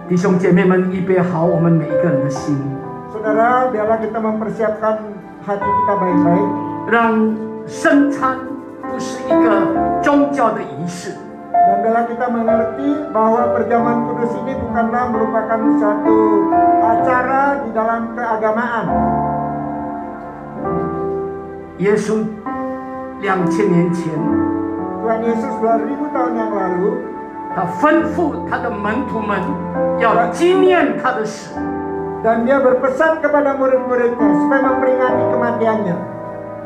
弟兄姐妹们，预备好我们每一个人的心。Saudara, biarlah kita mempersiapkan hati kita baik-baik. 让圣餐不是一个宗教的仪式。Dan biarlah kita mengerti bahwa perjamuan kudus ini bukanlah merupakan satu acara di dalam keagamaan. 耶稣2000年前， Tuhan Yesus 2000 tahun yang lalu, 他吩咐他的门徒们要纪念他的死。 dan dia berpesan kepada murid-muridnya supaya memperingati kematiannya.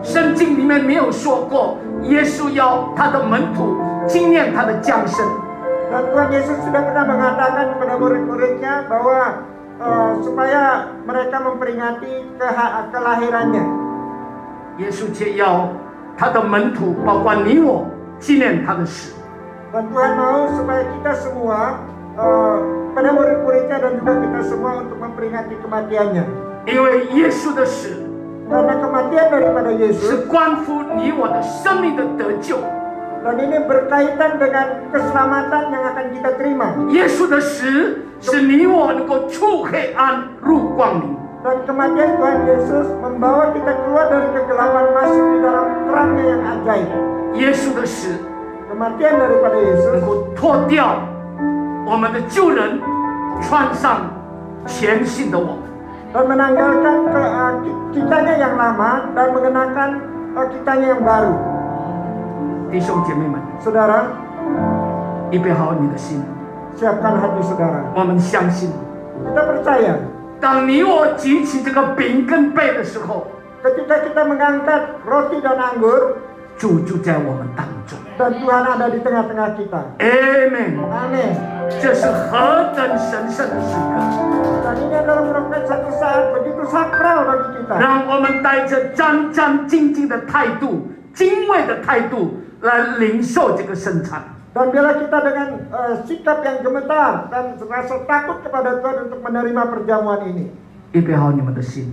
圣经里面没有说过耶稣要他的门徒纪念他的降生。 Dan Tuhan Yesus sudah pernah mengatakan kepada murid-muridnya bahwa supaya mereka memperingati kelahirannya. 耶稣却要他的门徒，包括你我，纪念他的死。 Dan Tuhan mau supaya kita semua, pada murid-muridnya dan juga kita semua untuk memperingati kematiannya. 因为耶稣的死 Karena kematian daripada 是 Yesus, 关乎你我的生命的得救。 dan ini berkaitan dengan keselamatan yang akan kita terima. 耶稣的死使你我能够出黑暗入光明。 Dan kematian Tuhan Yesus membawa kita keluar dari kegelapan masuk di dalam terangnya yang ajaib. 耶稣的死 Kematian daripada 能 Yesus 够脱掉我们的旧人，穿上全新的我们。 dan menanggalkan kitanya yang lama dan mengenakan kitanya yang baru. 弟兄姐妹们， Saudara, 预备好你的心， siapkan hati saudara. 我们相信， Kita percaya 当你我举起这个饼跟杯的时候， ketika kita mengangkat roti dan anggur, 主就在我们当中。 dan Tuhan ada di tengah-tengah kita. Amen。 Amin. 这是何等神圣的时刻！ Dan ini adalah merupakan satu saat begitu sakral bagi kita. 让我们带着战战兢兢的态度、敬畏的态度来领受这个圣餐。 Dan biarlah kita dengan sikap yang gemetar dan rasa takut kepada Tuhan untuk menerima perjamuan ini. 预备好你们的心。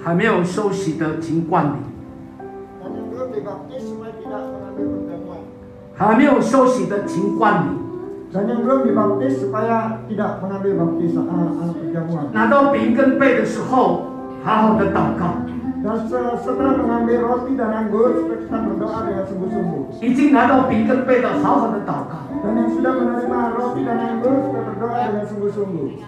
还没有受洗的，请冠礼。 Dan yang belum dibaptis supaya tidak mengambil perjamuan. 还没有受洗的，请冠礼。 Dan yang belum dibaptis supaya tidak mengambil perjamuan. 拿到饼跟杯的时候，好好的祷告。 Dan setelah mengambil roti dan anggur, supaya kita berdoa dengan sungguh-sungguh. 已经拿到饼跟杯的，好好的祷告。 Dan yang sudah menerima roti dan anggur, supaya berdoa dengan sungguh-sungguh.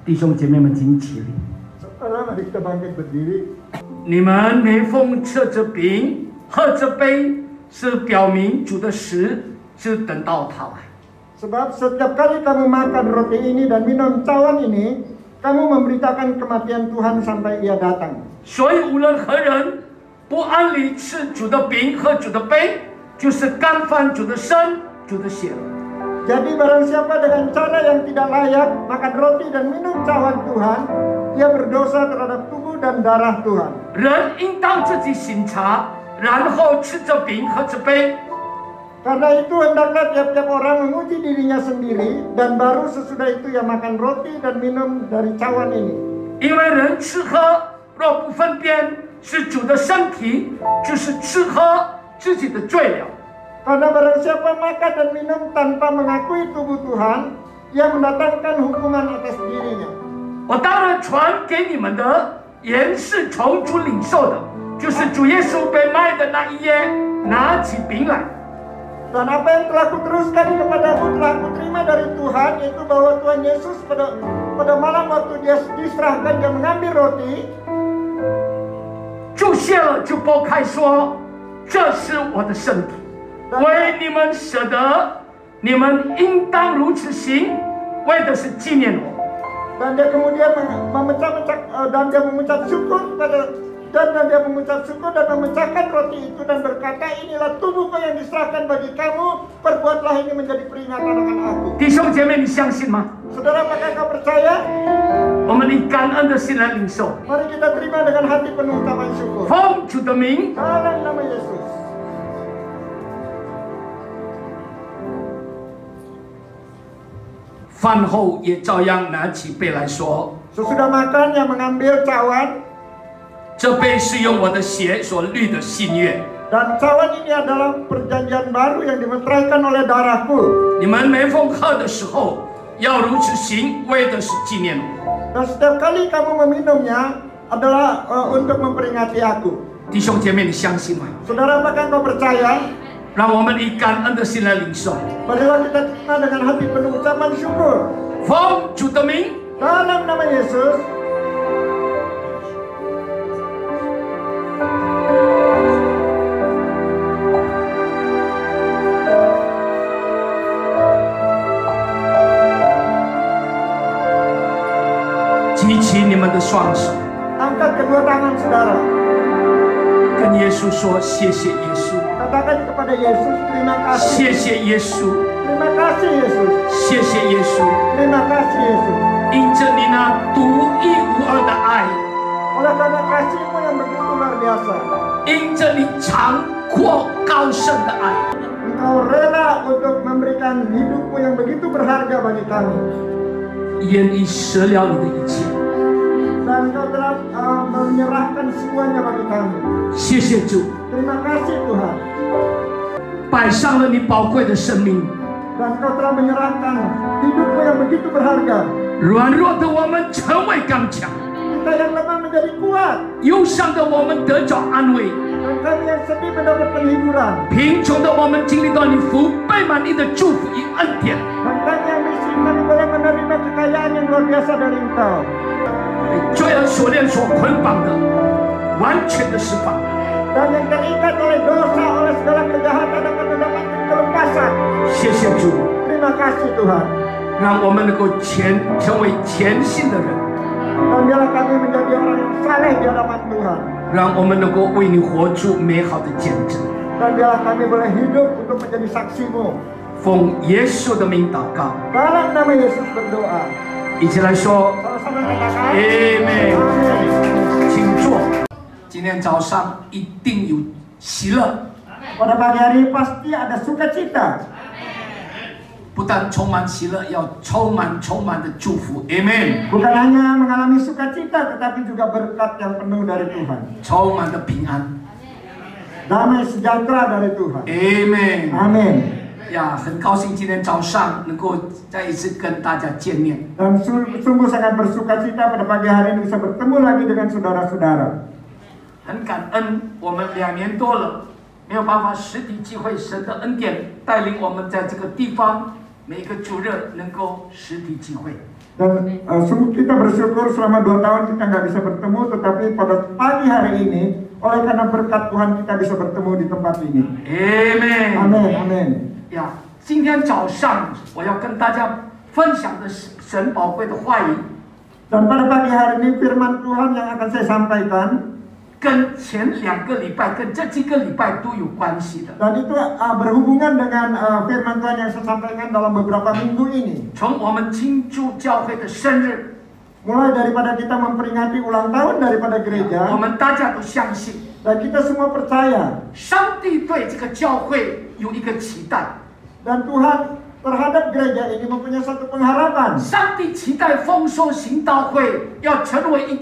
弟兄姐妹们，请起立。 Mari kita bangkit berdiri. 你们每逢吃着饼、喝着杯，是表明主的死是等到他来。 Sebab setiap kali kamu makan roti ini dan minum cawan ini, kamu memberitakan kematian Tuhan sampai Ia datang. 所以无论何人不按理吃主的饼、喝主的杯，就是干犯主的身、主的血了。 Jadi barang siapa dengan cara yang tidak layak makan roti dan minum cawan Tuhan, ia berdosa terhadap tubuh dan darah Tuhan. 人应当自己省察，然后吃着饼、喝着杯。 Karena itu hendaklah tiap-tiap orang menguji dirinya sendiri dan baru sesudah itu ia makan roti dan minum dari cawan ini. 因为人吃喝若不分辨是主的身体，就是吃喝自己的罪了。 Karena barang siapa makan dan minum tanpa mengakui tubuh Tuhan, ia mendatangkan hukuman atas dirinya. 我当然传给你们的，也是从主领受的，就是主耶稣被卖的那一夜，拿起饼来。 Dan apa yang telah kuteruskan kepadamu telah kuterima dari Tuhan, yaitu bahwa Tuhan Yesus pada malam waktu dia diserahkan, dia mengambil roti. 注谢了就拨开说，这是我的身体。 为你们舍得，你们应当如此行，为的是纪念我。 Dan dia kemudian mengucap syukur dan dia mengucap syukur dan memecahkan roti itu dan berkata, inilah tubuhku yang diserahkan bagi kamu, perbuatlah ini menjadi peringatan akan aku. 弟兄姐妹，你相信吗？ Saudara, apakah kau percaya? 我们以感恩的心来领受。 Mari kita terima dengan hati penuh ucapan syukur. 奉主的名， Dalam nama Yesus. 饭后也照样拿起杯来说： Sesudah makan, yang mengambil cawan. 这杯是用我的血所立的新约。 Dan cawan ini adalah perjanjian baru yang dimeteraikan oleh darahku. 你们每逢喝的时候，要如此行，为的是纪念我。 Dan setiap kali kamu meminumnya adalah untuk memperingati aku. 弟兄姐妹，你相信吗？ Saudara, apakah kau percaya? 让我们以感恩的心来领受。 Marilah kita terima dengan hati penuh ucapan syukur. 奉主的名， Dalam nama Yesus. Angkat kedua tangan saudara. 跟耶稣说：“谢谢耶稣， Katakan kepada Yesus, terima kasih. 谢谢耶稣， Terima kasih Yesus. 谢谢耶稣， Terima kasih Yesus. 因着你那独一无二的爱， Oleh karena kasih-Mu yang begitu luar biasa, 因着你长阔高深的爱， Engkau rela untuk memberikan hidup-Mu yang begitu berharga bagi kami. 愿意舍了你的一切。 Dan Engkau telah menyerahkan semuanya bagi kami. 谢谢主， Terima kasih Tuhan. 摆上了你宝贵的生命。 Dan Engkau telah menyerahkan hidup-Mu yang begitu berharga. 软弱的我们成为刚强， Kita yang lemah menjadi kuat. 忧伤的我们得着安慰， Dan kami yang sedih mendapat penghiburan. 贫穷的我们经历到你福杯满溢的祝福与恩典。 Dan kami yang miskin, kami boleh menerima kekayaan yang luar biasa dari Engkau. 罪恶锁链所捆绑的，完全的释放。 Dan yang terikat oleh dosa, oleh segala kejahatan akan mendapatkan kelepasan. 谢谢主， Terima kasih Tuhan. 让我们能够成为全新的人， Dan biarlah kami menjadi orang yang saleh di hadapan Tuhan. 让我们能够为你活出美好的见证。 Dan biarlah kami boleh hidup untuk menjadi saksi-Mu. 奉耶稣的名祷告， Dalam nama Yesus berdoa. 一起来说 Sama-sama katakan. Amen。 Amin. 请坐。今天早上一定有喜乐， Pada pagi hari pasti ada sukacita. 不但充满喜乐，要充满的祝福。Amen。 Bukan hanya mengalami sukacita, tetapi juga berkat yang penuh dari Tuhan. 充满的平安。 Damai sejahtera dari Tuhan. Amen。 Amin. 呀，很高兴今天早上能够再一次跟大家见面。 Dan sungguh sangat bersukacita pada pagi hari ini bisa bertemu lagi dengan saudara-saudara. 很感恩，我们2年多了没有办法实体聚会，神的恩典带领我们在这个地方每一个主日能够实体聚会。Dan sungguh kita bersyukur selama 2 tahun kita nggak bisa bertemu, tetapi pada pagi hari ini oleh karena berkat Tuhan kita bisa bertemu di tempat ini. Amen. Amin, amin. 呀，今天早上我要跟大家分享的是神宝贵的话语， Dan pada pagi hari ini firman Tuhan yang akan saya sampaikan, 跟前2个礼拜、跟这几个礼拜都有关系的。 dan itu berhubungan dengan firman Tuhan yang saya sampaikan dalam beberapa minggu ini. 从我们庆祝教会的生日， Mulai daripada kita memperingati ulang tahun daripada 我 gereja, 们大家都相信， dan kita semua percaya, 上帝对这个教会有一个期待， dan Tuhan terhadap gereja ini mempunyai satu pengharapan. 上帝期待丰收行道会要成为一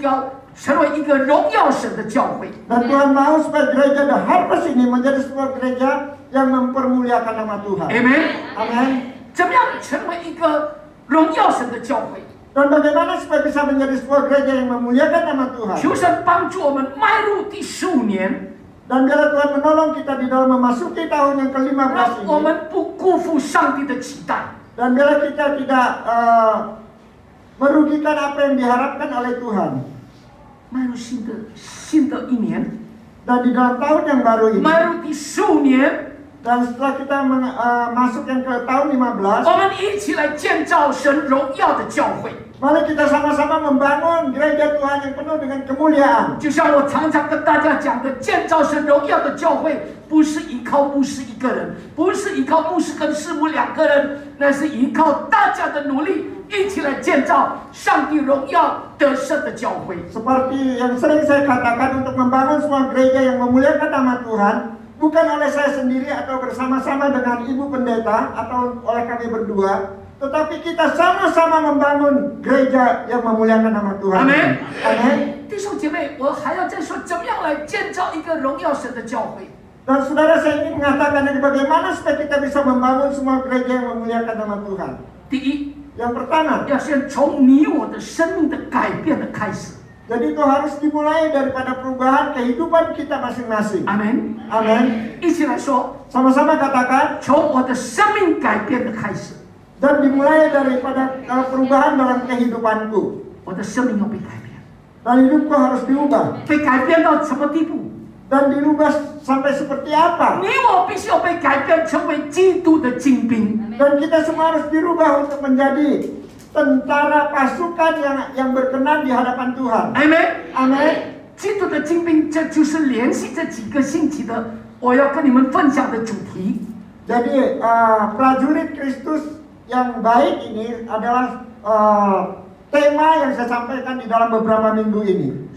个荣耀神的教会。 Dan Tuhan mau supaya gereja The Harvest ini menjadi sebuah gereja yang mempermuliakan nama Tuhan. Amen。 Amin. 怎么样成为一个荣耀神的教会？ Dan bagaimana supaya bisa menjadi sebuah gereja yang memuliakan nama Tuhan? 求神帮助我们迈入第15年， Dan biarlah Tuhan menolong kita di dalam memasuki tahun yang ke-15 让我 ini. 们不辜负上帝的期待。 Dan biarlah kita tidak merugikan apa yang diharapkan oleh Tuhan. 迈入新的一年， Dan di dalam tahun yang baru ini, 迈入第15年， dan setelah kita masuk yang ke tahun 15, 我们一起来建造神荣耀的教会。 mari kita sama-sama membangun gereja Tuhan yang penuh dengan kemuliaan. 就像我常常跟大家讲的，建造神荣耀的教会，不是依靠牧师一个人，不是依靠牧师跟师母2个人，那是依靠大家的努力，一起来建造上帝荣耀得胜的教会。 Seperti yang sering saya katakan, untuk membangun sebuah gereja yang memuliakan nama Tuhan, bukan oleh saya sendiri atau bersama-sama dengan ibu pendeta atau oleh kami berdua, tetapi kita sama-sama membangun gereja yang memuliakan nama Tuhan. Amin. Amin. 弟兄姐妹，我还要再说，怎么样来建造一个荣耀神的教会？ Dan saudara, saya ingin mengatakan ini bagaimana supaya kita bisa membangun semua gereja yang memuliakan nama Tuhan. 第一， Yang pertama, 要先从你我的生命的改变的开始。 jadi itu harus dimulai daripada perubahan kehidupan kita masing-masing. 阿门。 Amin. 一起来说， Sama-sama katakan, 从我的生命改变的开始， dan dimulai daripada perubahan dalam kehidupanku. 我的生命要被改变。 Dan hidupku harus diubah. 被改变到什么地步？ Dan dirubah sampai seperti apa? 你我必须要被改变，成为基督的精兵。 Dan kita semua harus dirubah untuk menjadi tentara pasukan yang berkenan di hadapan Tuhan. 阿门。 Amin. 基督的精兵，这就是联系这几个星期的我要跟你们分享的主题。 Jadi prajurit Kristus yang baik ini adalah tema yang saya sampaikan di dalam beberapa minggu ini.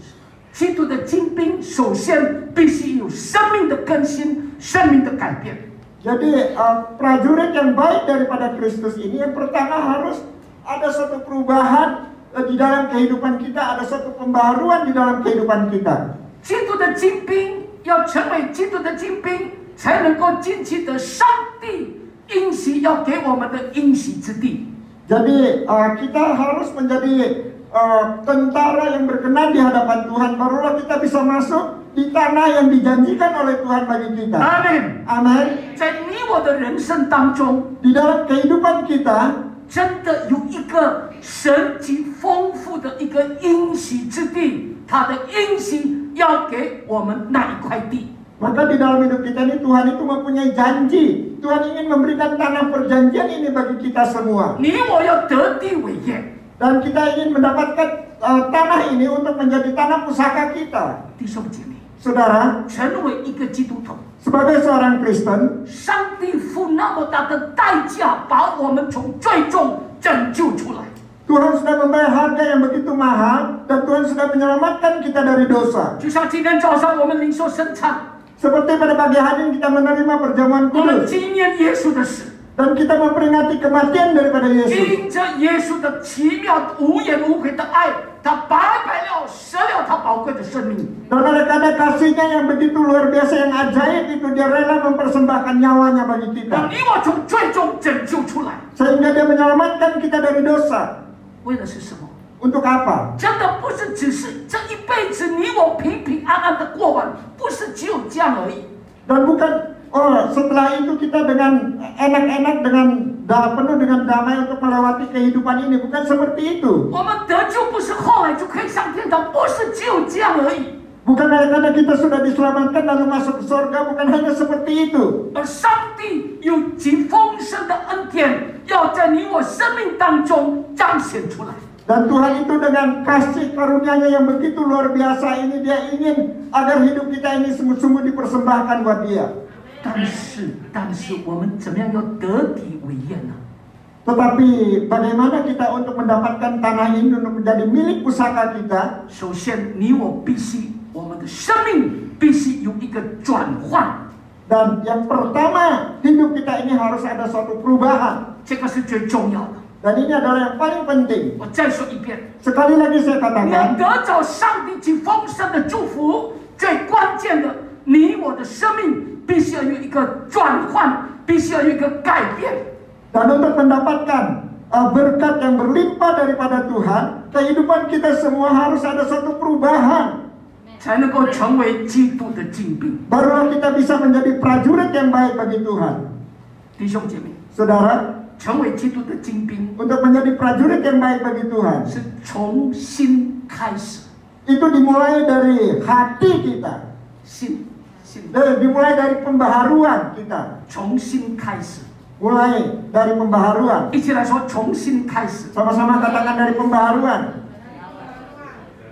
基督的精兵首先必须有生命的更新，生命的改变。 Jadi prajurit yang baik daripada Kristus ini, yang pertama harus ada suatu perubahan di dalam kehidupan kita, ada suatu pembaharuan di dalam kehidupan kita. 基督的精兵要成为基督的精兵，才能够进去得上帝应许要给我们的应许之地。 Jadi kita harus menjadi tentara yang berkenan di hadapan Tuhan, barulah kita bisa masuk di tanah yang dijanjikan oleh Tuhan bagi kita. 阿门。 Amin. 在你我的人生当中， Di dalam kehidupan kita 真的有一个神极丰富的一个应许之地，他的应许要给我们那一块地。 maka di dalam hidup kita ini Tuhan itu mempunyai janji. Tuhan ingin memberikan tanah perjanjian ini bagi kita semua. 你我要得地为业。 Dan kita ingin mendapatkan tanah ini untuk menjadi tanah pusaka kita. 弟兄姐妹， Saudara, 成为一个基督徒， sebagai seorang Kristen, 上帝付那么大的代价，把我们从最终拯救出来。 Tuhan sudah membayar harga yang begitu mahal, dan Tuhan sudah menyelamatkan kita dari dosa. 就像今天早上我们领受圣餐， Seperti pada pagi hari ini kita menerima perjamuan 我们 kudus, 纪念耶稣的死， dan kita memperingati kematian daripada Yesus. 因着耶稣的奇妙无言无悔的爱，他白白了舍了他宝贵的生命。 Dan oleh karena kasihnya yang begitu luar biasa, yang ajaib itu, dia rela mempersembahkan nyawanya bagi 让 kita, 你我从最终拯救出来， sehingga dia menyelamatkan kita dari dosa. 为的是什么？ Untuk apa? 真的不是只是这一辈子你我平平安安的过完，不是只有这样而已。 Dan bukan setelah itu kita dengan enak-enak, dengan penuh dengan damai untuk melewati kehidupan ini. Bukan seperti itu. 我们得救不是后来就可以上天堂，不是只有这样而已。 Bukan hanya karena kita sudah diselamatkan lalu masuk ke surga, bukan hanya seperti itu. 而上帝有极丰盛的恩典，要在你我生命当中彰显出来。 Dan Tuhan itu dengan kasih karunia-Nya yang begitu luar biasa ini, Dia ingin agar hidup kita ini sungguh-sungguh dipersembahkan buat Dia. 但是我们怎么样要得体为业呢？ Tetapi bagaimana kita untuk mendapatkan tanah ini untuk menjadi milik pusaka kita? 首先，你我必须，我们的生命必须有一个转换。 Dan yang pertama, hidup kita ini harus ada suatu perubahan. 这个是最重要的。 Dan ini adalah yang paling penting. 我再说一遍， Sekali lagi saya 你要 katakan, 得着上帝极丰盛的祝福，最关键的，你我的生命必须要有一个转换，必须要有一个改变。 dan untuk mendapatkan berkat yang berlimpah daripada Tuhan, kehidupan kita semua harus ada suatu perubahan. 才能够成为基督的精兵。 Barulah kita bisa menjadi prajurit yang baik bagi Tuhan. 弟兄姐妹， Saudara, 成为基督的精兵 untuk menjadi prajurit yang baik bagi Tuhan, 是重新开始， itu dimulai dari hati kita. 心， Dimulai dari pembaharuan kita. 重新开始。 Mulai dari pembaharuan. 一起来说，重新开始， Sama-sama katakan dari pembaharuan.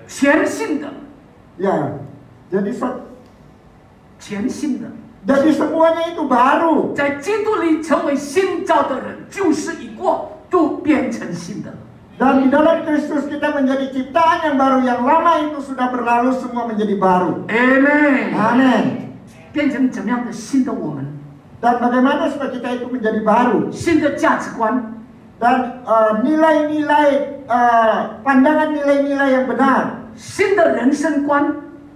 全新的， Ya, jadi 全新的， semuanya itu baru. 在基督里成为新造的人，旧事已过，都变成新的了。 Dan di dalam Kristus kita menjadi ciptaan yang baru, yang lama itu sudah berlalu, semua menjadi baru. Amen。 Amin. 变成怎么样的新的我们？ Dan bagaimana supaya kita itu menjadi baru? 新的价值观， Dan nilai-nilai, pandangan nilai-nilai yang benar. 新的人生观，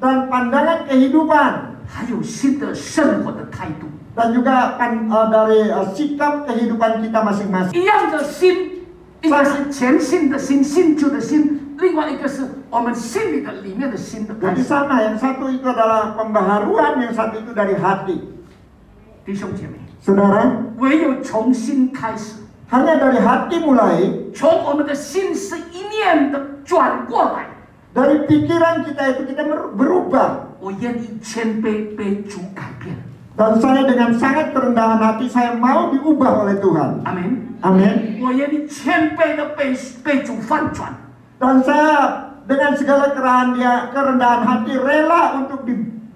Dan pandangan kehidupan. 还有新的生活的态度。 Dan juga dari sikap kehidupan kita masing-masing. 一样的心，一个是前信的心，信主的心，另外一个是我们心里的里面的心的开 Jadi 始。 sama, yang satu itu adalah pembaharuan, yang satu itu dari hati. 弟兄姐妹， Saudara, 唯有重新开始， hanya dari hati mulai, 从我们的心是一念的转过来。 dari pikiran kita itu kita berubah. 我愿意谦卑被主改变。 Dan saya dengan sangat kerendahan hati, saya mau diubah oleh Tuhan. 阿门。 Amin. 我愿意谦卑的被主翻转。 Dan saya dengan segala kerendahan hati rela untuk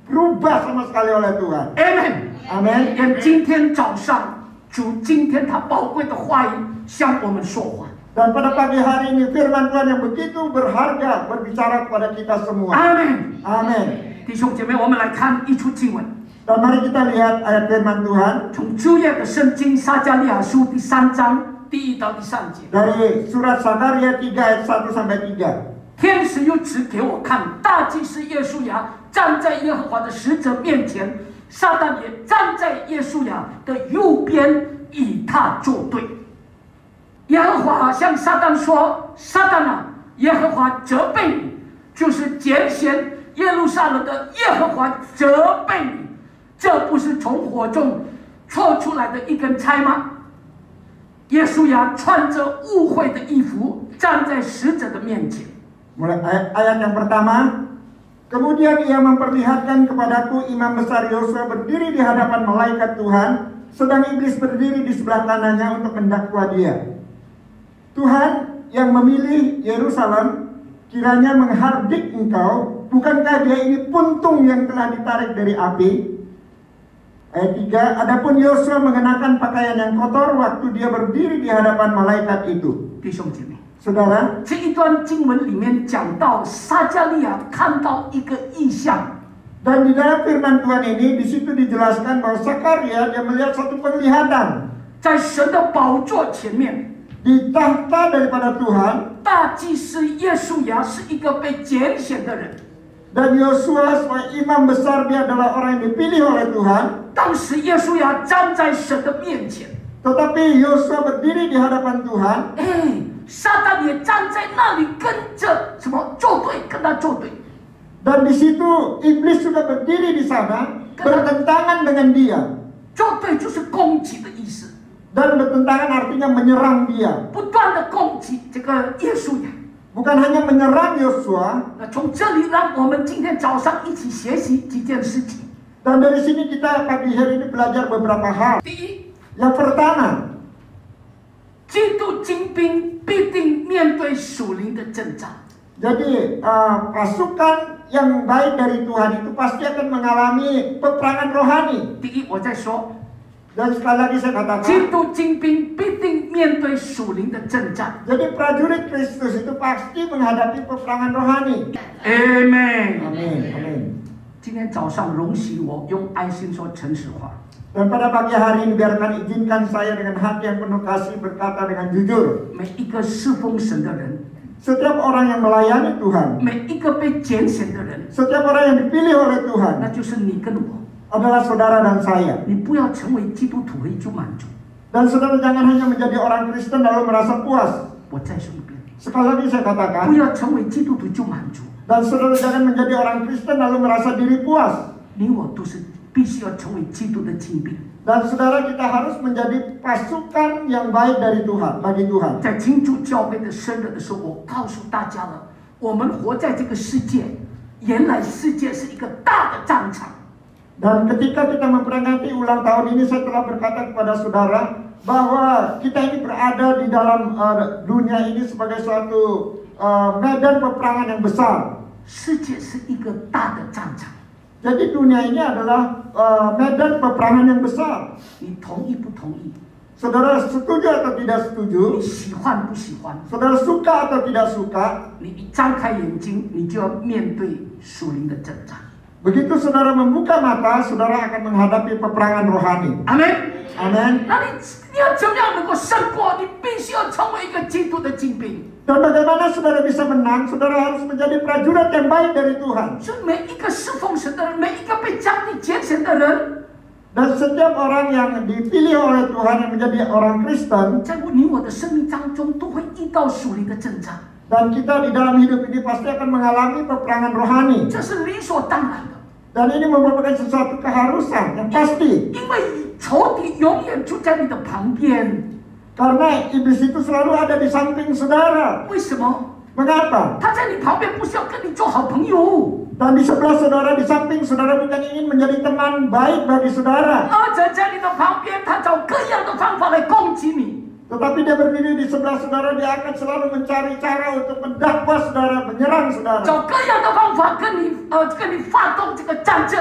berubah sama sekali oleh Tuhan. Amen。 Amin. 愿今天早上主今天他宝贵的话语向我们说话。 Dan pada pagi hari ini firman Tuhan yang begitu berharga berbicara kepada kita semua. 阿门。 Amin. 弟兄姐妹，我们来看一处经文， Dan mari kita lihat ayat firman Tuhan 从旧约的圣经撒迦利亚书第3章第1到第3节。 dari surat Sakaria 3 ayat 1 sampai 3. 天使又指给我看，大祭司耶稣亚站在耶和华的使者面前，撒旦也站在耶稣亚的右边，与他作对。耶和华向撒旦说：“撒旦啊，耶和华责备你，就是拣选耶路撒冷的耶和华责备你，这不是从火中抽出来的一根柴吗？”耶稣亚穿着污秽的衣服，站在使者的面前。 Mulai ayat yang pertama. Kemudian ia memperlihatkan kepadaku imam besar Yosua berdiri di hadapan malaikat Tuhan, sedang iblis berdiri di sebelah kanannya untuk mendakwa dia. Tuhan yang memilih Yerusalem, kiranya menghardik engkau, bukankah dia ini puntung yang telah ditarik dari api? Ayat 3, adapun Yosua mengenakan pakaian yang kotor waktu dia berdiri di hadapan malaikat itu. 弟兄姐妹， Saudara, 这一段经文里面讲到撒迦利亚看到一个异象， dan di dalam firman Tuhan ini di situ dijelaskan bahwa Sakaria dia melihat satu penglihatan 在神的宝座前面， di tahta daripada Tuhan, 大祭司耶稣亚是一个被拣选的人。 dan Yosua sebagai imam besar dia adalah orang yang dipilih oleh Tuhan. 当时耶稣亚站在神的面前， Tetapi Yosua berdiri di hadapan Tuhan, 撒旦也站在那里跟着什么作对，跟他作对。 dan di situ iblis juga berdiri di sana bertentangan dengan dia. 作对就是攻击的意思。Dan bertentangan artinya menyerang dia. 不断的攻击这个耶稣呀。 Bukan hanya menyerang Yosua. 那从这里，让我们今天早上一起学习几件事情。 Dan dari sini kita pagi hari ini belajar beberapa hal. 第一， Yang pertama, 基督精兵必定面对属灵的征战。 jadi pasukan yang baik dari Tuhan itu pasti akan mengalami peperangan rohani. 第一，我在说， Dan sekali lagi saya 基 katakan, 督精兵必定面对属灵的征战。 jadi prajurit Kristus itu pasti menghadapi peperangan rohani. Amen。 Amin, amin. 今天早上容许我用爱心说诚实话。 Dan pada pagi hari ini biarkan izinkan saya dengan hati yang penuh kasih berkata dengan jujur. 每一个侍奉神的人， Setiap orang yang melayani Tuhan, 每一个被拣选的人， setiap orang yang dipilih oleh 那 Tuhan 就是你跟我。 adalah saudara dan saya. 你不要成为基督徒而就满足。 Dan saudara jangan hanya menjadi orang Kristen lalu merasa puas. 我再说一遍， Sekali lagi saya 不 katakan, 要成为基督徒就满足。 dan saudara jangan menjadi orang Kristen lalu merasa diri puas. 你我都是必须要成为基督的精兵。 Dan saudara kita harus menjadi pasukan yang baik dari Tuhan, bagi Tuhan. 在庆祝教会的生日的时候，我告诉大家了，我们活在这个世界，原来世界是一个大的战场。 Dan ketika kita memperingati ulang tahun ini, saya telah berkata kepada saudara bahwa kita ini berada di dalam dunia ini sebagai suatu medan peperangan yang besar. 世界是一个大的战场， Jadi dunia ini adalah medan peperangan yang besar. 你同意不同意？ Saudara setuju atau tidak 你 setuju? 喜欢不喜欢？ Saudara suka atau tidak suka? 你一张开眼睛，你就要面对属灵的征战。 Begitu saudara membuka mata, saudara akan menghadapi peperangan rohani. 阿门。 Amin. 那你要怎么样能够胜过？你必须要成为一个基督的精兵。 Dan bagaimana saudara bisa menang? Saudara harus menjadi prajurit yang baik dari Tuhan. 所以每一个侍奉神的人，每一个被上帝拣选的人， Dan setiap orang yang dipilih oleh Tuhan yang menjadi orang Kristen, 在你我的生命当中都会遇到属灵的征战， dan kita di dalam hidup ini pasti akan mengalami peperangan rohani. 这是理所当然的。 Dan ini merupakan sesuatu keharusan yang pasti. 因为仇敌永远就在你的旁边。 Karena iblis itu selalu ada di samping saudara. 为什么？ Mengapa? 他在你旁边不是要跟你做好朋友， Dan di sebelah saudara, di samping saudara bukan ingin menjadi teman baik bagi saudara. 而且在你的旁边，他找各样的方法来攻击你。 Tetapi dia berdiri di sebelah saudara, dia akan selalu mencari cara untuk mendakwa saudara, menyerang saudara. 找各样的方法跟你发动这个战争，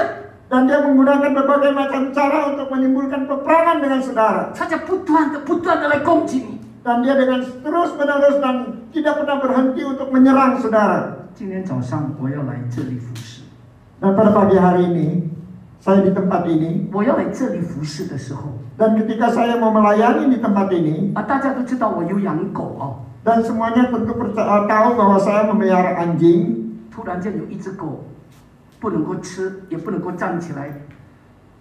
Dan dia menggunakan berbagai macam cara untuk menimbulkan peperangan dengan saudara. 他在不断的来攻击你。 Dan dia dengan terus menerus dan tidak pernah berhenti untuk menyerang saudara. 今天早上我要来这里服侍， Dan pada pagi hari ini, saya di tempat ini. 我要来这里服侍的时候， Dan ketika saya mau melayani di tempat ini, 大家都知道我有养狗哦。 dan semuanya tentu tahu bahwa saya memelihara anjing. 突然间有一只狗不能够吃，也不能够站起来，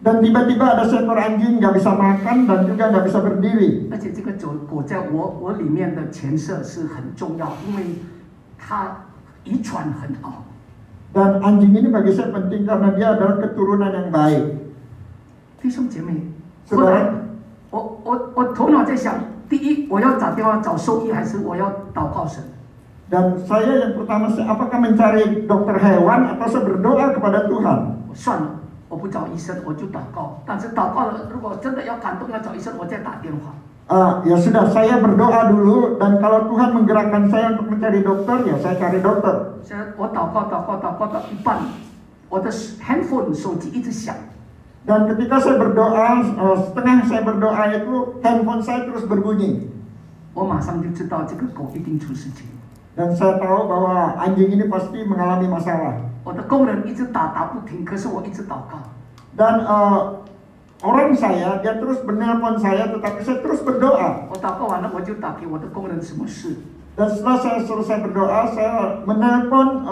Dan tiba-tiba ada seekor anjing nggak bisa makan dan juga nggak bisa berdiri. 而且这个狗在我里面的前设是很重要，因为它遗传很好。 Dan anjing ini bagi saya penting karena dia adalah keturunan yang baik. 弟兄姐妹，后 Saudara, 来我头脑在想，第一我要打电话找兽医，还是我要祷告神？ dan saya yang pertama, apakah mencari dokter hewan atau saya berdoa kepada Tuhan? 算了，我不找医生，我就祷告。但是祷告了，如果真的要感动要找医生，我再打电话。 Ya sudah, saya berdoa dulu dan kalau Tuhan menggerakkan saya untuk mencari dokter, ya saya cari dokter. 我祷告到一半，我的 handphone 手机一直响。 Dan ketika saya berdoa, setengah saya berdoa itu handphone saya terus berbunyi. 我马上就知道这个狗一定出事情。 Dan saya tahu bahwa anjing ini pasti mengalami masalah. 我的工人一直打不停，可是我一直祷告。 Dan orang saya, dia terus menelpon saya, tetapi saya terus berdoa. 我祷告完了，我就打给我的工人什么事。 Dan setelah saya selesai berdoa, saya menelpon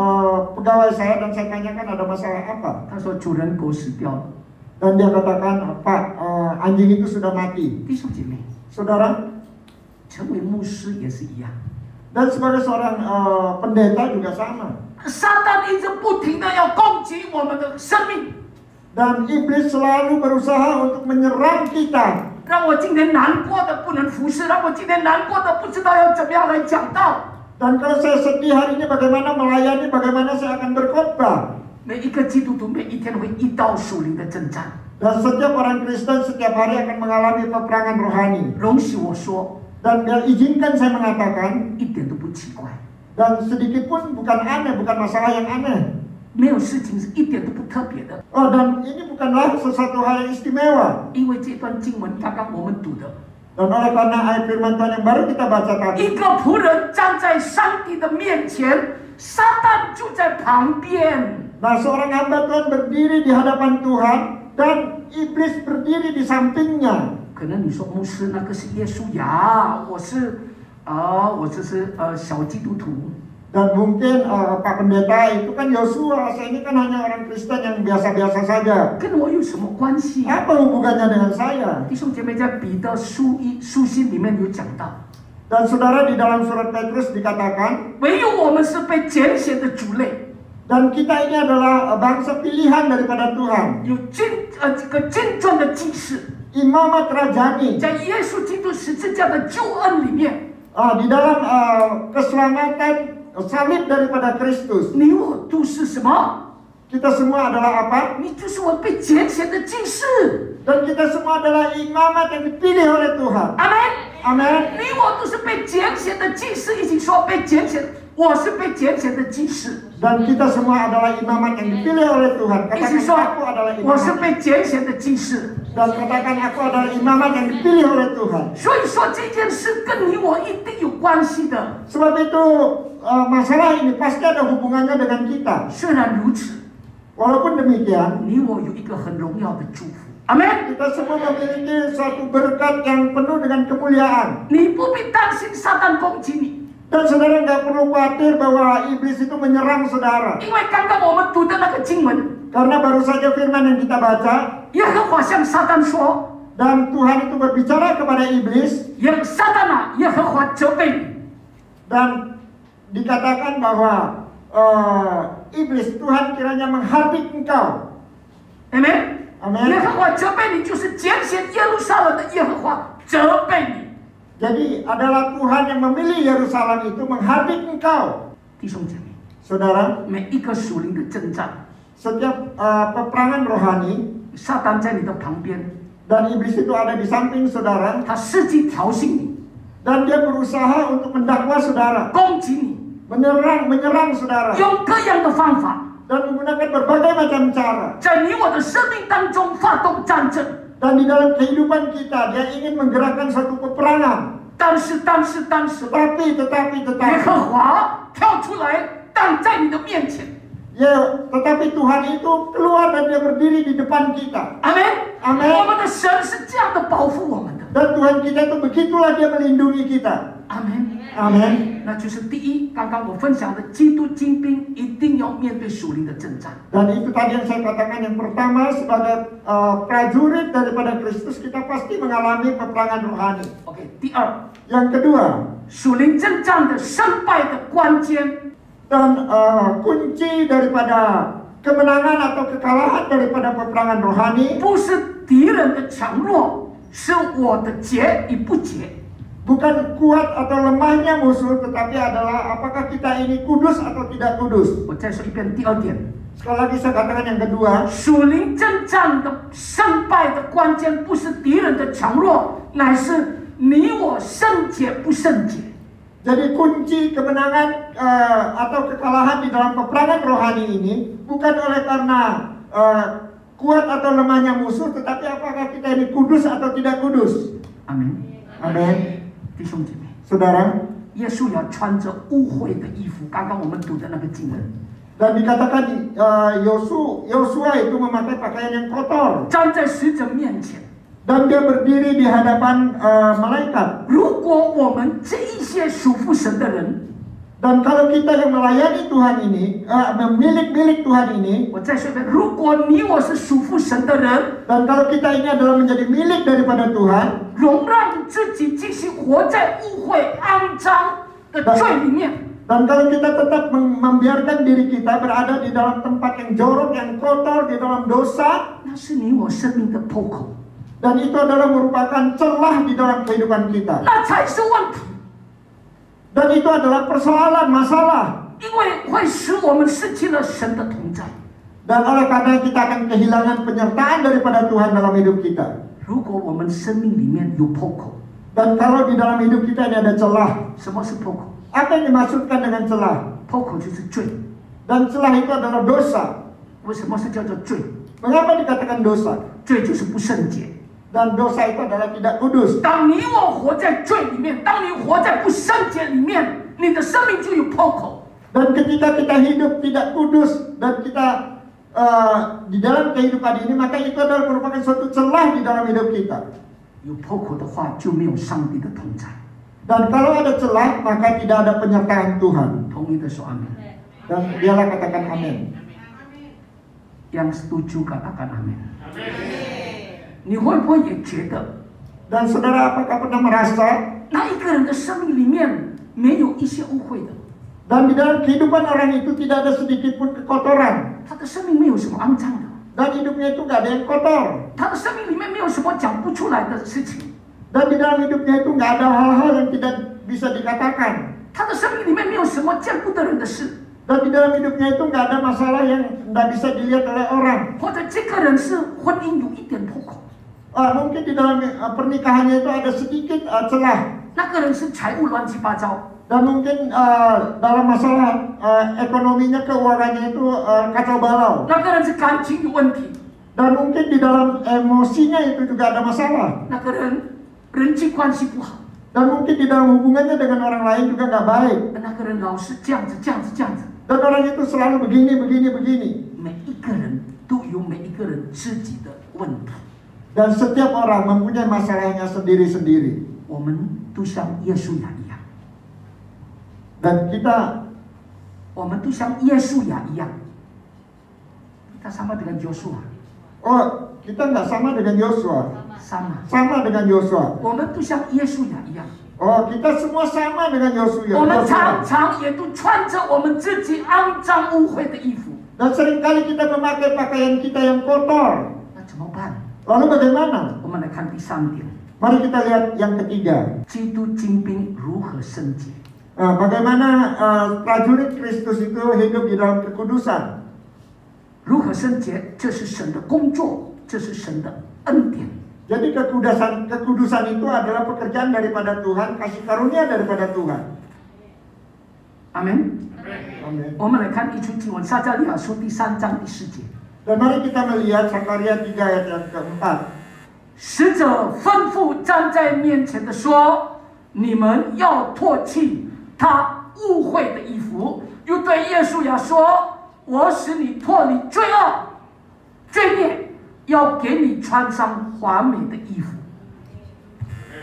pegawai saya dan saya tanyakan ada masalah apa. 他说主人狗死掉了。 Dan dia katakan, Pak, anjing itu sudah mati. 弟兄姐妹， Saudara, 成为牧师也是一样。 dan sebagai seorang pendeta juga sama. 撒旦一直不停的要攻击我们的生命， Dan iblis selalu berusaha untuk menyerang kita. 让我今天难过的不能服侍，让我今天难过的不知道要怎么样来讲道。 Dan kalau saya sedih hari ini bagaimana melayani, bagaimana saya akan berkhotbah. 每一个基督徒每一天会遇到属灵的征战。 Dan setiap orang Kristen setiap hari akan mengalami peperangan rohani. 容许我说， Dan izinkan saya mengatakan, 一点都不奇怪， dan sedikit pun bukan aneh, bukan masalah yang aneh. 没有事情是一点都不特别的。 Oh, dan ini bukanlah sesuatu hal yang istimewa. 因为这段经文刚刚我们读的， Dan oleh karena ayat firman Tuhan yang baru kita baca tadi, 一个仆人站在上帝的面前，撒旦就在旁边。 nah seorang hamba Tuhan berdiri di hadapan Tuhan dan iblis berdiri di sampingnya. 可能你说牧师，那个是耶稣呀，我只是小基督徒。 Dan mungkin Pak Pendeta itu kan Yosua, saya ini kan hanya orang Kristen yang biasa-biasa saja. 跟我有什么关系？ Apa hubungannya dengan saya? 弟兄姐妹，在彼得书信里面有讲到， Dan saudara di dalam surat Petrus dikatakan, 唯有我们是被拣选的族类， dan kita ini adalah bangsa pilihan daripada Tuhan, 有这个真正的祭司， imamat rajani, 在耶稣基督十字架的救恩里面， di dalam keselamatan salib daripada Kristus. 你我都是什么？ Kita semua adalah apa? 你就是我被拣选的祭司。 Dan kita semua adalah imamat yang dipilih oleh Tuhan. 阿门。 Amin. 你我都是被拣选的祭司，一起说被拣选。我是被拣选的祭司。 Dan kita semua adalah imamat yang dipilih oleh Tuhan. 一起 Katakan 说 aku adalah 我是 imamat. 被拣选的祭司。 Dan katakan aku adalah imamat yang dipilih oleh Tuhan. 所以说这件事跟你我一定有关系的。 Sebab itu masalah ini pasti ada hubungannya dengan kita. 虽然如此， Walaupun demikian, 你我有一个很荣耀的祝福。阿门。 kita semua memiliki suatu berkat yang penuh dengan kemuliaan. 你不必担心撒旦攻击你， Dan saudara nggak perlu khawatir bahwa iblis itu menyerang saudara. 因为刚刚我们读的那个经文， Karena baru saja firman yang kita baca, 耶和华向撒旦说 dan Tuhan itu berbicara kepada iblis,：“ 撒旦啊，耶和华责备你。 dan dikatakan bahwa iblis, Tuhan kiranya menghardik engkau. ” 阿门。 Amin. 耶和华责备你，就是拣选耶路撒冷的耶和华责备你。 Jadi adalah Tuhan yang memilih Yerusalem itu menghardik engkau. 弟兄姐妹， Saudara, 每一个属灵的征战， setiap peperangan rohani 撒旦在你的旁边， dan iblis itu ada di samping saudara 他伺机挑衅你， dan dia berusaha untuk mendakwa saudara, 攻击你， menyerang saudara 用各样的方法， dan menggunakan berbagai macam cara. 在你我的生命当中发动战争。 Dan di dalam kehidupan kita dia ingin menggerakkan suatu peperangan. 但是， Tetapi 耶和华跳出来挡在你的面前。 ya, tetapi Tuhan itu keluar dan dia berdiri di depan kita. 阿门。 Amen. 我们的神是这样的保护我们的。 Dan Tuhan kita itu begitulah dia melindungi kita. 阿门。 Amin. 那就是第一，刚刚我分享的，基督精兵一定要面对属灵的征战。 Dan itu tadi yang saya katakan yang pertama sebagai prajurit daripada Kristus kita pasti mengalami peperangan rohani. OK， 第二， Yang kedua, 属灵征战的胜败的关键， dan kunci daripada kemenangan atau kekalahan daripada peperangan rohani 不是敌人的强弱，是我的洁与不洁。 bukan kuat atau lemahnya musuh, tetapi adalah apakah kita ini kudus atau tidak kudus. 我再说一遍，第二点， Sekali lagi saya katakan yang kedua, 属灵征战的胜败的关键不是敌人的强弱，乃是你我圣洁不圣洁。 jadi kunci kemenangan atau kekalahan di dalam peperangan rohani ini bukan oleh karena kuat atau lemahnya musuh, tetapi apakah kita ini kudus atau tidak kudus. 阿门。 Amin. 弟兄姐妹， Saudara, 耶稣要穿着污秽的衣服，刚刚我们读的那个经文， dan dikatakan Yosua itu memakai pakaian yang kotor 站在使者面前。 dan dia berdiri di hadapan malaikat. 如果我们这一些属乎神的人， Dan kalau kita yang melayani Tuhan ini, milik Tuhan ini, 我再说一遍，如果你我是属乎神的人， dan kalau kita ini adalah menjadi milik daripada Tuhan, 容让自己继续活在污秽肮脏的罪里面， dan kalau kita tetap membiarkan diri kita berada di dalam tempat yang jorok, yang kotor, di dalam dosa, 那是你我生命的破口。Dan itu adalah merupakan celah di dalam kehidupan kita. 那才是问题。 Dan itu adalah persoalan, masalah. 因为会使我们失去了神的同在。 Dan oleh karena kita akan kehilangan penyertaan daripada Tuhan dalam hidup kita. 如果我们生命里面有破口， Dan kalau di dalam hidup kita ini ada celah. 什么是破口？ Apa yang dimaksudkan dengan celah? 破口就是罪。 Dan celah itu adalah dosa. 为什么是叫做罪？ Mengapa dikatakan dosa? 罪就是不圣洁。 Dan dosa itu adalah tidak kudus. 当你我活在罪里面，当你活在不圣洁里面，你的生命就有破口。 Dan ketika kita hidup tidak kudus dan kita di dalam kehidupan ini, maka itu adalah merupakan suatu celah di dalam hidup kita. 有破口的话，就没有上帝的同在。 Dan kalau ada celah, maka tidak ada penyertaan Tuhan. 同意的说阿门。 Dan dialah katakan amin. Yang setuju katakan amin. 你会不会也觉得， Dan saudara, apakah pernah merasa 那一个人的生命里面没有一些污秽的？ dan di dalam kehidupan orang itu tidak ada sedikit pun kekotoran, 他的生命没有什么肮脏的， dan hidupnya itu nggak ada yang kotor, 他的生命里面没有什么讲不出来的事情， dan di dalam hidupnya itu nggak ada hal-hal yang tidak bisa dikatakan, 他的生命里面没有什么见不得人的事， dan di dalam hidupnya itu nggak ada masalah yang nggak bisa dilihat oleh orang. 或者这个人是婚姻有一点破口， Mungkin di dalam pernikahannya itu ada sedikit celah, 那个人是财务乱七八糟， dan mungkin dalam masalah ekonominya, keuangannya itu kacau balau, 那个人是感情有问题， dan mungkin di dalam emosinya itu juga ada masalah, 那个人人际关系不好， dan mungkin di dalam hubungannya dengan orang lain juga nggak baik, 那个人老是这样子这样子这样子。 dan orang itu selalu begini. 每一个人都有每一个人自己的问题， Dan setiap orang mempunyai masalahnya sendiri-sendiri. 我们都像耶稣亚一样， Dan kita 我们都像耶稣亚一样。kita sama dengan Joshua， kita nggak sama dengan Yosua. sama， Sama dengan Yosua. 我们都像耶稣亚一样。 Kita semua sama dengan Yosua. 我们常常也都穿着我们自己肮脏污秽的衣服。 Dan seringkali kita memakai pakaian kita yang kotor. 那怎么办？ Lalu bagaimana? 我们来看第三点， Mari kita lihat yang ketiga. 基督精兵如何圣洁。 Bagaimana prajurit Kristus itu hidup di dalam kekudusan. 如何圣洁？这是神的工作，这是神的恩典。 Jadi kekudusan itu adalah pekerjaan daripada Tuhan, kasih karunia daripada Tuhan. 阿门。 Amin. 我们来看一处经文，撒迦利亚书第3章第4节。 Dan mari kita melihat Sakaria 3 ayat yang keempat. 使者吩咐站在面前的说：“你们要脱去他污秽的衣服。”又对耶稣亚说：“我使你脱离罪恶、罪孽，要给你穿上华美的衣服。”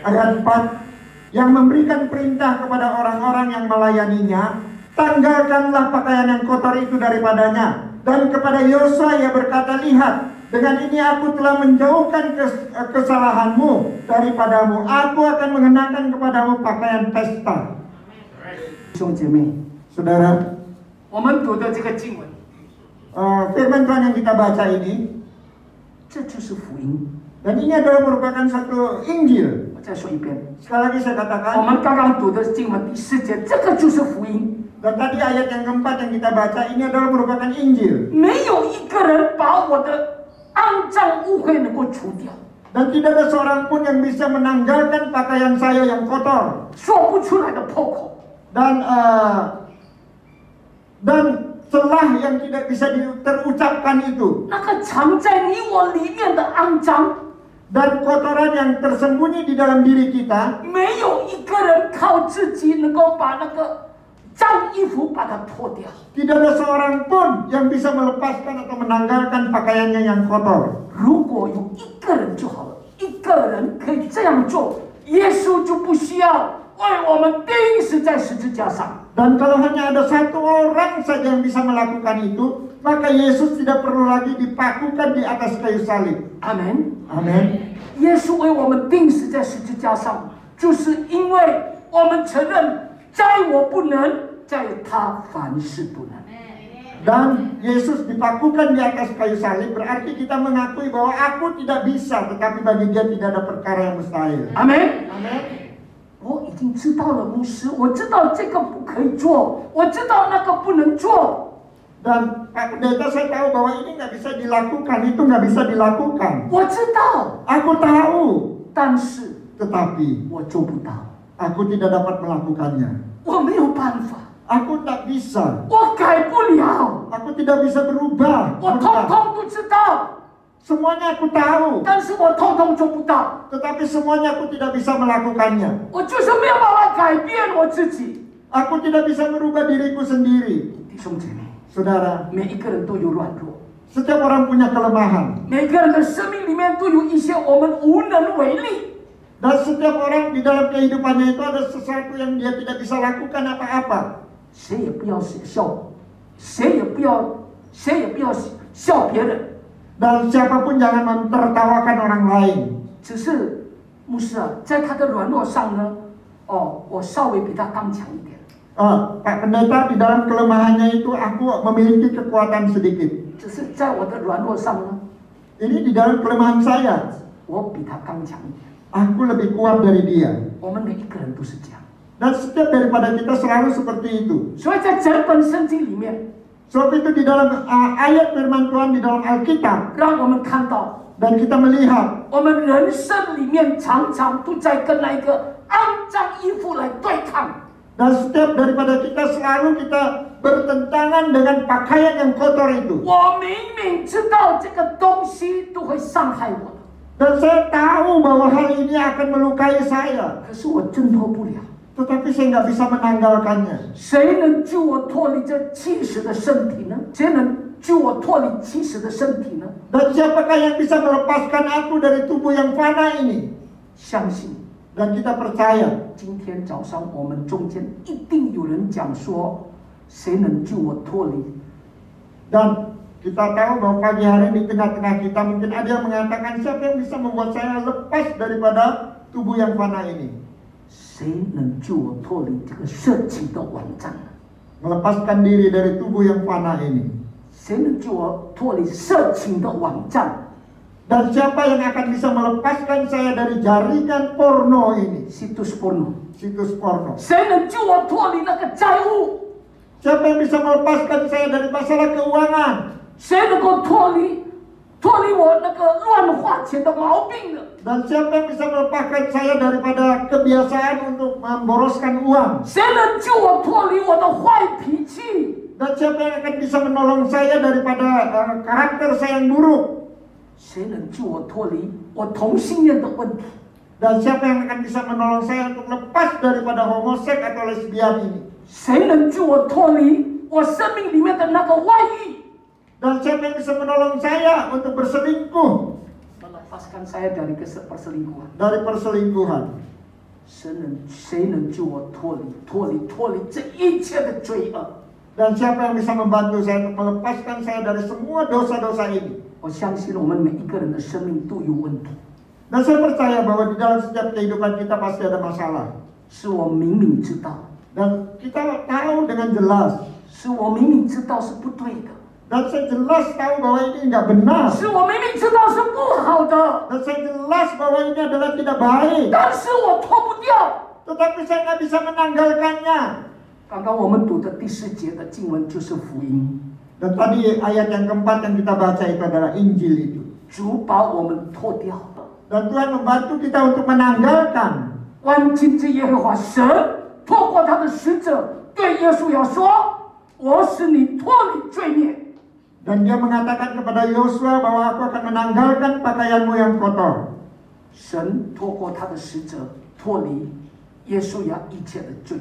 Ayat 4, yang memberikan perintah kepada orang-orang yang melayaninya, tanggalkanlah pakaian yang kotor itu daripadanya. Dan kepada Yosua ia berkata, lihat, dengan ini aku telah menjauhkan kesalahanmu daripadamu. Aku akan mengenakan kepadamu pakaian pesta. 兄姐妹， Saudara, 我们读的这个经文， firman Tuhan yang kita baca ini, 这就是福音。 dan ini adalah merupakan satu Injil. 我再说一遍， Sekali lagi saya 我 katakan, 们刚刚读的经文第4节，这个就是福音。 dan tadi ayat yang keempat yang kita baca ini adalah merupakan Injil. 没有一个人把我的肮脏污秽能够除掉， Dan tidak ada seorang pun yang bisa menanggalkan pakaian saya yang kotor. 说不出来的破口。 Dan celah yang tidak bisa terucapkan itu. 那个藏在你我里面的肮脏， Dan kotoran yang tersembunyi di dalam diri kita. 没有一个人靠自己能够把那个脏衣服把它脱掉。 Tidak ada seorang pun yang bisa melepaskan atau menanggalkan pakaiannya yang kotor. 如果有一个人就好了，一个人可以这样做，耶稣就不需要为我们钉死在十字架上。 Dan kalau hanya ada satu orang saja yang bisa melakukan itu, maka Yesus tidak perlu lagi dipakukan di atas kayu salib. 阿门。 Amin. 耶稣为我们钉死在十字架上，就是因为我们承认，在我不能，在他凡事都能。Dan Yesus dipakukan di atas kayu salib, berarti kita mengakui bahwa aku tidak bisa, tetapi bagi Dia tidak ada perkara yang mustahil. 阿门。 Amin. 我已经知道了，牧师，我知道这个不可以做，我知道那个不能做。 Dan Pak Pendeta, saya tahu bahwa ini nggak bisa dilakukan, itu nggak bisa dilakukan. 我知道， Aku tahu, 但是 tetapi 我做不到， aku tidak dapat melakukannya. 我没有办法， Aku tak bisa, 我改不了， aku tidak bisa berubah. 我通通都知道， Semuanya aku tahu, 但是我通通做不到， tetapi semuanya aku tidak bisa melakukannya. 我就是没有办法改变我自己。 Aku tidak bisa merubah diriku sendiri. 弟兄姐妹， Saudara, 每一个人都有软弱， setiap orang punya kelemahan. 每个人的生命里面都有一些我们无能为力。 Dan setiap orang di dalam kehidupannya itu ada sesuatu yang dia tidak bisa lakukan apa-apa. 谁也不要笑，谁也不要笑别人。 Dan siapapun jangan mentertawakan orang lain. 只是牧师啊，在他的软弱上呢，我稍微比他刚强一点。 Pak Pendeta, di dalam kelemahannya itu aku memiliki kekuatan sedikit. 只是在我的软弱上呢， Ini di dalam kelemahan saya, 我比他刚强一点。 aku lebih kuat dari dia. 我们每一个人都是这样。 Dan setiap daripada kita selalu seperti itu. 所以在整本圣经里面， Sebab itu di dalam ayat firman Tuhan di dalam Alkitab, 让我们看到， dan kita melihat 我们人生里面常常都在跟那一个肮脏衣服来对抗。 dan setiap daripada kita selalu kita bertentangan dengan pakaian yang kotor itu. 我明明知道这个东西都会伤害我的， Dan saya tahu bahwa hal ini akan melukai saya, 可是我挣脱不了。 tetapi saya nggak bisa menanggalkannya. 谁能救我脱离这气死的身体呢？谁能救我脱离气死的身体呢？ Dan siapakah yang bisa melepaskan aku dari tubuh yang fana ini? 相信 Dan kita percaya 今天早上我们中间一定有人讲说，谁能救我脱离？ dan kita tahu bahwa pagi hari di tengah-tengah kita mungkin ada yang mengatakan, siapa yang bisa membuat saya lepas daripada tubuh yang fana ini? 谁能救我脱离这个色情的网站呢？ Melepaskan diri dari tubuh yang fana ini. 谁能救我脱离色情的网站？ Dan siapa yang akan bisa melepaskan saya dari jaringan porno ini? situs porno？ Situs porno. 谁能救我脱离那个债务？ Siapa yang bisa melepaskan saya dari masalah keuangan? 谁能够脱离我那个乱花钱的毛病呢？ Dan siapa yang bisa melepaskan saya daripada kebiasaan untuk memboroskan uang? 谁能救我脱离我的坏脾气？ Dan siapa yang akan bisa menolong saya daripada karakter saya yang buruk? 谁能救我脱离我同性恋的问题？ Dan siapa yang akan bisa menolong saya untuk lepas daripada homoseks atau lesbian ini? 谁能救我脱离我生命里面的那个外遇？ Dan siapa yang bisa menolong saya untuk berselingkuh? melepaskan saya dari perselingkuhan. Dari perselingkuhan. 谁能救我脱离这一切的罪恶？ Dan siapa yang bisa membantu saya untuk melepaskan saya dari semua dosa-dosa ini? 我相信我们每一个人的生命都有问题。 Dan saya percaya bahwa di dalam setiap kehidupan kita pasti ada masalah. 是我明明知道， Dan kita tahu dengan jelas. 是我明明知道是不对的， Dan saya jelas tahu bahwa ini nggak benar. 是我明明知道是不好的， Dan saya jelas bahwa ini adalah tidak baik. 但是我脱不掉。 Tetapi saya nggak bisa menanggalkannya. 刚刚我们读的第4节的经文就是福音， Dan tadi ayat yang keempat yang kita baca itu adalah Injil itu. 主把我们脱掉了。 Dan Tuhan membantu kita untuk menanggalkan. 万军之耶和华神透过他的使者对耶稣要说：“我使你脱离罪孽。” Dan dia mengatakan kepada Yosua bahwa aku akan menanggalkan pakaianmu yang kotor. 神透过他的使者脱离耶稣亚一切的罪。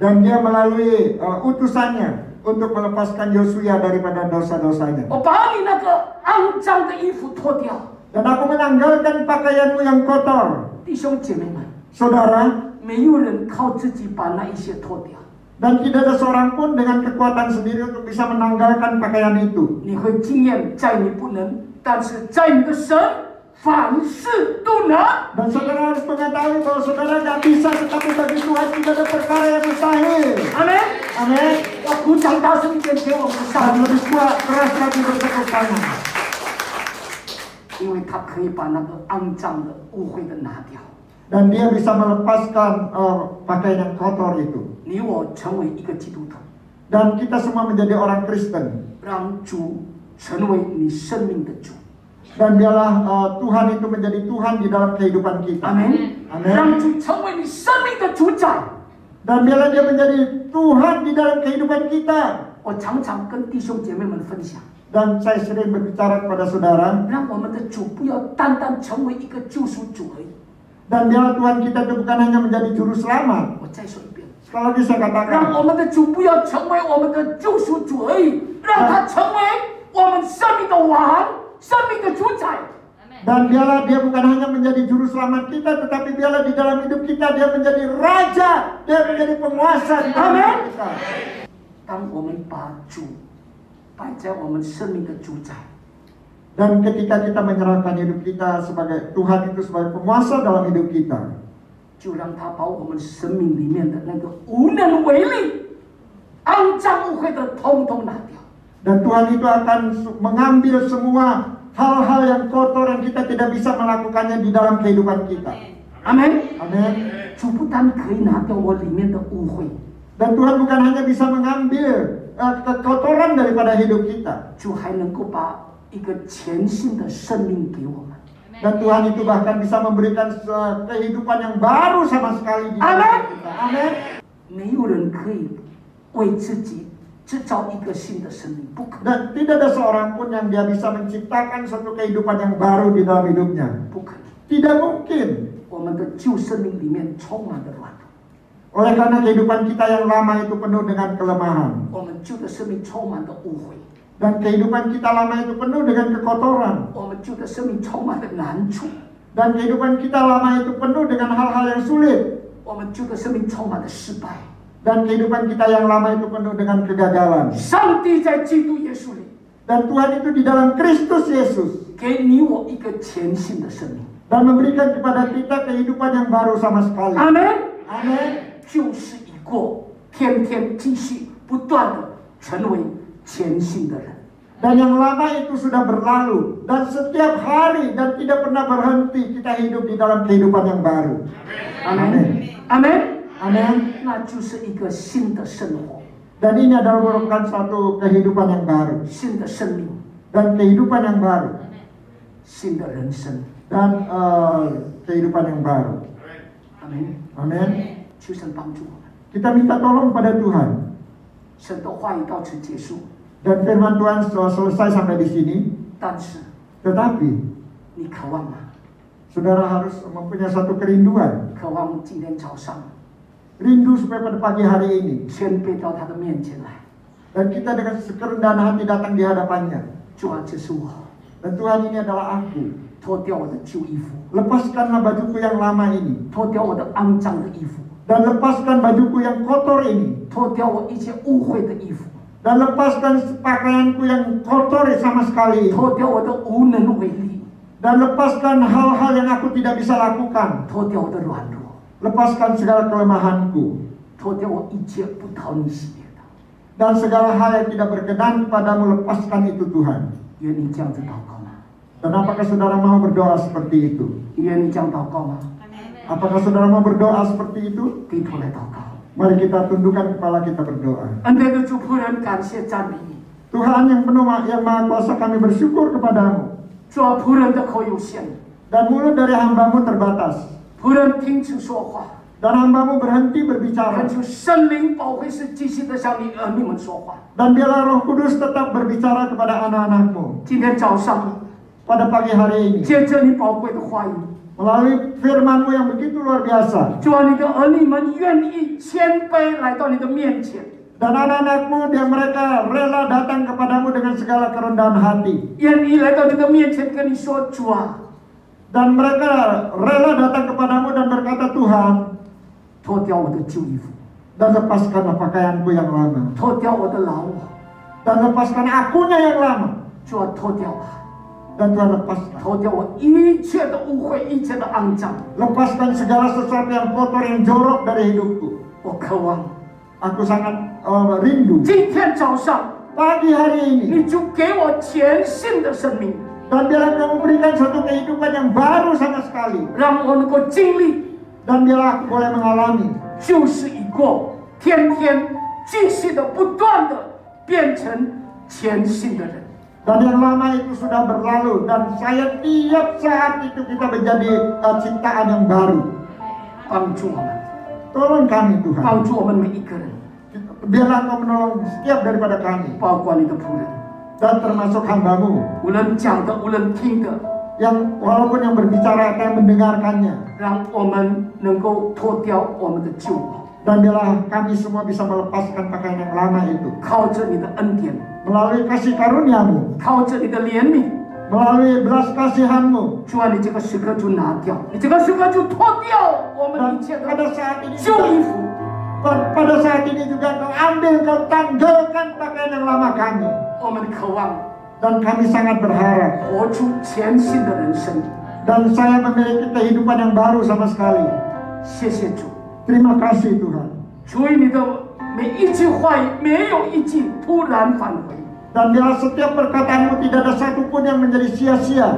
Dan dia melalui utusannya untuk melepaskan Yosua daripada dosa-dosanya. 我把你那个肮脏的衣服脱掉。 Dan aku menanggalkan pakaianmu yang kotor. 弟兄姐妹们， Saudara, 没有人靠自己把那一些脱掉。 dan tidak ada seorang pun dengan kekuatan sendiri untuk bisa menanggalkan pakaian itu. 你会经验在你不能，但是在你的神凡事都能。 Dan saudara harus mengetahui bahwa saudara tidak bisa, tetapi bagi Tuhan tidak ada perkara yang mustahil. 阿门。 Amin. 要鼓掌大声一点给我们的上帝。keras lagi bertepuk tangan. 因为他可以把那个肮脏的、污秽的拿掉。 Dan dia bisa melepaskan pakaian yang kotor itu. 你我成为一个基督徒， Dan kita semua menjadi orang Kristen. 让主成为你生命的主。 Dan biarlah Tuhan itu menjadi Tuhan di dalam kehidupan kita. 阿门。 Amin. 让主成为你生命的主宰。 Dan biarlah dia menjadi Tuhan di dalam kehidupan kita. 我常常跟弟兄姐妹们分享， Dan saya sering berbicara kepada saudara. 让我们的主不要单单成为一个救赎主而已。 Dan biarlah Tuhan kita itu bukan hanya menjadi juru selamat. 我再说一遍， Sekali lagi saya 让 katakan. 我们的主不要成为我们的救赎主而已，让他成为我们生命的王、生命的主宰。 Dan biarlah dia bukan hanya menjadi juru selamat kita, tetapi biarlah di dalam hidup kita dia menjadi raja, dia menjadi penguasa di dalam hidup kita. 当我们把主摆在我们生命的主宰， Dan ketika kita menyerahkan hidup kita sebagai Tuhan itu sebagai penguasa dalam hidup kita, 就让他把我们生命里面的那个无能为力、肮脏污秽的通通拿掉。 dan Tuhan itu akan mengambil semua hal-hal yang kotor yang kita tidak bisa melakukannya di dalam kehidupan kita. 阿门。 Amin. 主不单可以拿掉我里面的污秽， Dan Tuhan bukan hanya bisa mengambil kekotoran daripada hidup kita, 主还能够把一个全新的生命给我们。 dan Tuhan itu bahkan bisa memberikan kehidupan yang baru sama sekali di dalam hidup kita. Amin. 没有人可以为自己制造一个新的生命，不可能， Dan tidak ada seorang pun yang dia bisa menciptakan suatu kehidupan yang baru di dalam hidupnya. 不可能。 Tidak mungkin. 我们的旧生命里面充满了软弱， Oleh karena kehidupan kita yang lama itu penuh dengan kelemahan. 我们旧的生命充满了污秽， Dan kehidupan kita lama itu penuh dengan kekotoran. 我们旧的生命充满了难处， Dan kehidupan kita lama itu penuh dengan hal-hal yang sulit. 我们旧的生命充满了失败。 Dan kehidupan kita yang lama itu penuh dengan kegagalan. 上帝在基督耶稣里 Dan Tuhan itu di dalam Kristus Yesus. 给你我一个全新的生命。 Dan memberikan kepada kita kehidupan yang baru sama sekali. 阿门。 Amin. 旧事已过，天天继续不断的成为全新的人。 Dan yang lama itu sudah berlalu. Dan setiap hari dan tidak pernah berhenti kita hidup di dalam kehidupan yang baru. 阿门。 Amin. 阿门。 Amin. 那就是一个新的生活， Dan ini adalah merupakan suatu kehidupan yang baru. 新的生命， Dan kehidupan yang baru. 新的人生。 Dan kehidupan yang baru. 阿门。 Amin. 求神帮助我们。 Kita minta tolong pada Tuhan. 神的话语到此结束， Dan firman Tuhan selesai sampai di sini. 但是 Tetapi 你渴望吗？ saudara harus mempunyai satu kerinduan. 渴望今天早上 Rindu supaya pada pagi hari ini. 谦卑到他的面前来。 Dan kita dengan kerendahan hati datang di hadapannya. 主啊，这是我， Dan Tuhan ini adalah aku. 脱掉我的旧衣服， Lepaskanlah bajuku yang lama ini. 脱掉我的肮脏的衣服， Dan lepaskan bajuku yang kotor ini. 脱掉我一切污秽的衣服， Dan lepaskan pakaianku yang kotor sama sekali. 脱掉我的无能为力， Dan lepaskan hal-hal yang aku tidak bisa lakukan. 脱掉我的软弱， Lepaskan segala kelemahanku. 脱掉我一切不讨你喜悦的。 Dan segala hal yang tidak berkenan kepadamu, lepaskan itu Tuhan. 愿你这样子祷告吗？ Dan apakah saudara mau berdoa seperti itu? 愿你这样祷告吗？ Apakah saudara mau berdoa seperti itu? 低头来祷告。 Mari kita tundukkan kepala kita berdoa. 恩典的主仆人，感谢赞美你。 Tuhan yang penuh yang maha kuasa, kami bersyukur kepadamu. 主啊，仆人的口有限， Dan mulut dari hambamu terbatas. 仆人停止说话， Dan hambamu berhenti berbicara. 恳求圣灵保惠师继续的向你儿女们说话。 Dan biarlah Roh Kudus tetap berbicara kepada anak-anakmu. 今天早上， Pada pagi hari ini. 借着你宝贵的话语， Melalui firman-Mu yang begitu luar biasa. 主啊，你的儿女们愿意谦卑来到你的面前， Dan anak-anak-Mu yang mereka rela datang kepadamu dengan segala kerendahan hati. 愿意来到你的面前跟你说，主啊， Dan mereka rela datang kepadamu dan berkata, Tuhan, 脱掉我的旧衣服， dan lepaskanlah pakaianku yang lama. 脱掉我的老我， Dan lepaskan akunya yang lama. 主啊，脱掉吧， Dan Tuhan lepaskan. 脱掉我一切的污秽，一切的肮脏。 Lepaskan segala sesuatu yang kotor, yang jorok dari hidupku. 我渴望 Aku sangat rindu. 今天早上 pagi hari ini. 你就给我全新的生命， Dan biarlah Engkau memberikan satu kehidupan yang baru sama sekali. 让我能够经历 Dan biarlah aku boleh mengalami 旧事已过，天天继续的不断的变成全新的人。 dan yang lama itu sudah berlalu, dan saya tiap saat itu kita menjadi ciptaan yang baru. 帮助我们， Tolong kami Tuhan. 帮助我们每一个人， Biarlah Engkau menolong setiap daripada kami, 包括你的仆人， dan termasuk hamba-Mu 无论讲的，无论听的， yang walaupun yang berbicara atau yang mendengarkannya. 让我们能够脱掉我们的旧我， Dan biarlah kami semua bisa melepaskan pakaian yang lama itu 靠着你的恩典， melalui kasih karunia-Mu, 靠着你的怜悯， melalui belas kasihan-Mu. 主啊，你这个时刻就拿掉，你这个时刻就脱掉我们 Dan 一切 pada 的 saat ini 旧衣服。 pada saat ini juga Engkau ambil, Engkau tanggalkan pakaian yang lama kami. 我们渴望 Dan kami sangat berharap, 活出全新的人生。 dan saya memiliki kehidupan yang baru sama sekali. 谢谢主， Terima kasih Tuhan. 主于你的每一句话语，没有一句突然返回。 Dan biarlah setiap perkataan-Mu tidak ada satupun yang menjadi sia-sia.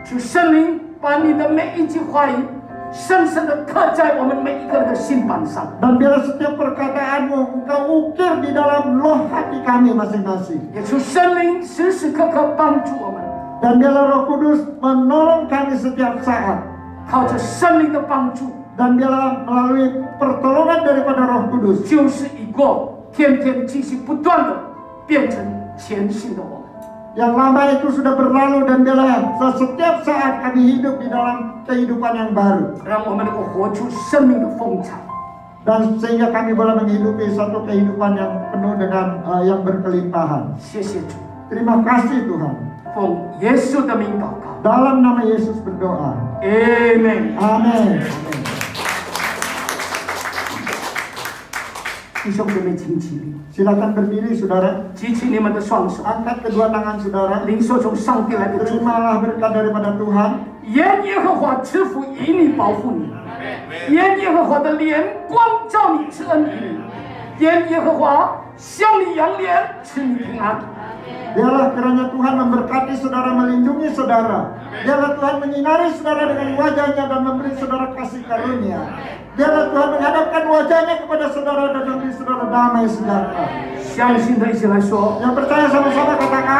主圣灵把你的每一句话语深深的刻在我们每一个人的心板上。 Dan biarlah setiap perkataan-Mu Engkau ukir di dalam loh hati kami masing-masing. 也求圣灵时时刻刻帮助我们， Dan biarlah Roh Kudus menolong kami setiap saat. 靠着圣灵的帮助， Dan biarlah melalui pertolongan daripada Roh Kudus, 旧事已过，天天继续不断的变成全新的我们。 yang lama itu sudah berlalu, dan biarlah setiap saat kami hidup di dalam kehidupan yang baru. 让我们能够活出生命的风采。 Dan sehingga kami boleh menghidupi satu kehidupan yang penuh dengan yang berkelimpahan. 谢谢主， Terima kasih Tuhan. 奉耶稣的名祷告 Dalam nama Yesus berdoa. ，Amen。 Amin. 弟兄姐妹，请起立， Silakan berdiri saudara. 举起你们的双手， Angkat kedua tangan saudara. 领受从上帝来的祝福。 Terimalah berkat daripada Tuhan. 愿耶和华赐福以你，保护你；愿耶和华的脸光照你，赐恩于你；愿耶和华向你扬脸，赐你平安。 Biarlah kiranya Tuhan memberkati saudara, melindungi saudara. Biarlah Tuhan menyinari saudara dengan wajahnya dan memberi saudara kasih karunia. Biarlah Tuhan menghadapkan wajahnya kepada saudara dan memberi saudara damai sejahtera. 相信的一起来说， Yang percaya sama-sama katakan.